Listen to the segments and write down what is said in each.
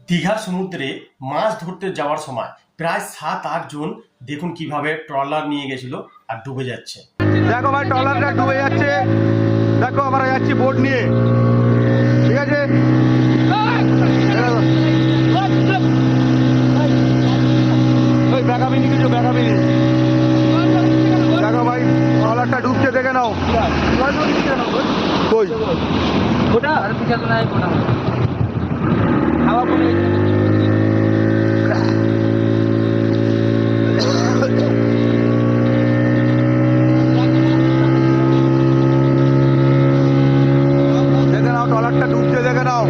দীঘার সমুদ্রে মাছ ধরতে যাওয়ার সময় প্রায় 7-8 জন দেখুন কিভাবে ট্রলার নিয়ে গেছিল আর ডুবে যাচ্ছে। দেখো ভাই ট্রলারটা ডুবে যাচ্ছে। দেখো আমরা যাচ্ছি বোট নিয়ে, ঠিক আছে। ওই ব্যাগাবিনি কিছু ব্যাগাবিনি। দেখো ভাই ট্রলারটা ডুবছে, দেখে নাও। কই ওটা আর পিছা তো নাই কোনা হাওয়া পড়ে দেখে নাও ট্রলারটা ডুবছে, দেখে নাও।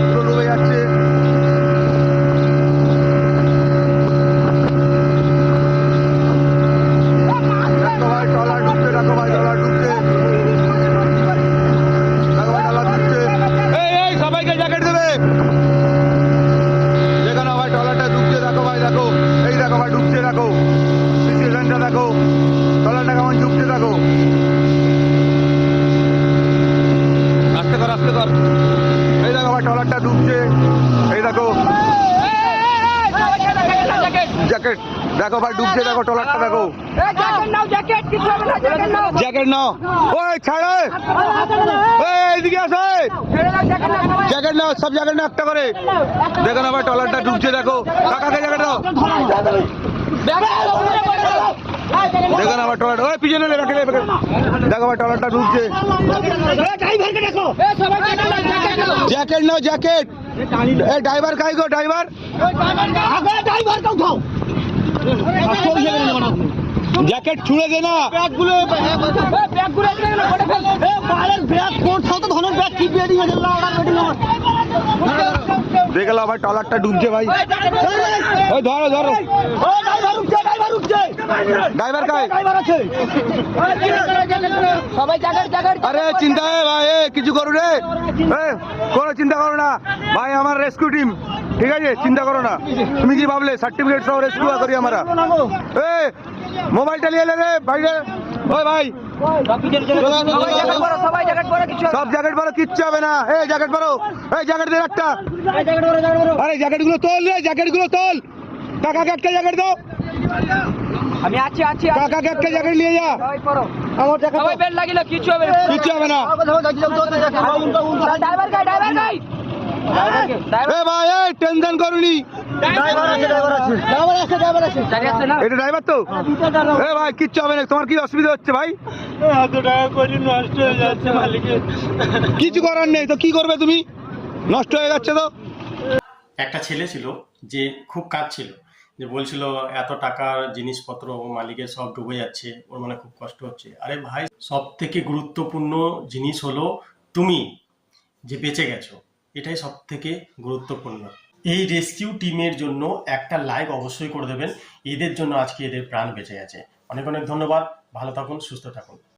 পুরো ডুবে যাচ্ছে। দেখো ভাই ট্রলার ডুবছে, দেখো ভাই ট্রলার ডুবছে, দেখো ভাই ট্রলার ডুবছে। এই সবাইকে জ্যাকেট দেবে। দেখো না ভাই ট্রলারটা ডুবছে, দেখো ভাই দেখো। এই দেখো ভাই ডুবছে, দেখো সিচুয়েশনটা দেখো, ট্রলারটা কেমন ডুবছে দেখো। আস্তে কর আস্তে কর। এই দেখো ভাই ট্রলারটা ডুবছে, এই দেখো জ্যাকেট। দেখো ভাই ডুবছে, দেখো ট্রলারটা দেখো। জ্যাকেট নাও। ওই ছাড়ে, এইদিকে আসে। জ্যাকেট নাও, সব জ্যাকেট নাও একটা করে। দেখো না ভাই ট্রলারটা ডুবছে, দেখো। কাকাকে জ্যাকেট দাও। দেখো না ভাই ট্রলার, ওই পিছনে রেখে দে। দেখো ভাই ট্রলারটা ডুবছে। জ্যাকেট নাও, জ্যাকেট। এই ড্রাইভার কাই গো, ড্রাইভার। জ্যাকেট ছুঁড়ে দে না। দেখে নাও ভাই ট্রলারটা ডুবছে ভাই। ওই ধরো ধরো। ড্রাইভার কাই? আরে চিন্তা है ভাই, কিছু করো রে। কোনো চিন্তা করো না ভাই, আমার রেস্কিউ টিম, ঠিক আছে, চিন্তা করো না। তুমি কি ভাবলে সার্টিফিকেট সহ রেস্কিউ করি আমরা? মোবাইলটা নিয়ে রে ভাই। ওই ভাই সব জ্যাকেট পরো, কিচ্ছু হবে না। এই জ্যাকেট পরো, এই জ্যাকেট দে একটা। আরে জ্যাকেট গুলো তোল রে, জ্যাকেট গুলো তোল। কাকাকে একটা জ্যাকেট দাও। আমি আছি আছি কাকাকে একটা জ্যাকেট নিয়ে যা। আমার জ্যাকেট সবাই বেল লাগিলে কিছু হবে না, কিচ্ছু হবে না। ড্রাইভার গাই এ ভাই এই টেনশন করুনি। এটা ড্রাইভার তো। এ ভাই কিচ্ছু হবে না, তোমার কি অসুবিধা হচ্ছে ভাই? নষ্ট হয়ে যাচ্ছে মালিকের। কিছু করার নেই তো, কি করবে তুমি? নষ্ট হয়ে যাচ্ছে তো। একটা ছেলে ছিল যে খুব কাঁদছিল, যে বলছিল এত টাকার জিনিসপত্র মালিকের সব ডুবে যাচ্ছে, ওর মানে খুব কষ্ট হচ্ছে। আরে ভাই, সব থেকে গুরুত্বপূর্ণ জিনিস হলো তুমি যে বেঁচে গেছো, এটাই সব থেকে গুরুত্বপূর্ণ। এই রেস্কিউ টিমের জন্য একটা লাইক অবশ্যই করে দেবেন। এদের জন্য আজকে এদের প্রাণ বেঁচে গেছে। অনেক অনেক ধন্যবাদ। ভালো থাকুন, সুস্থ থাকুন।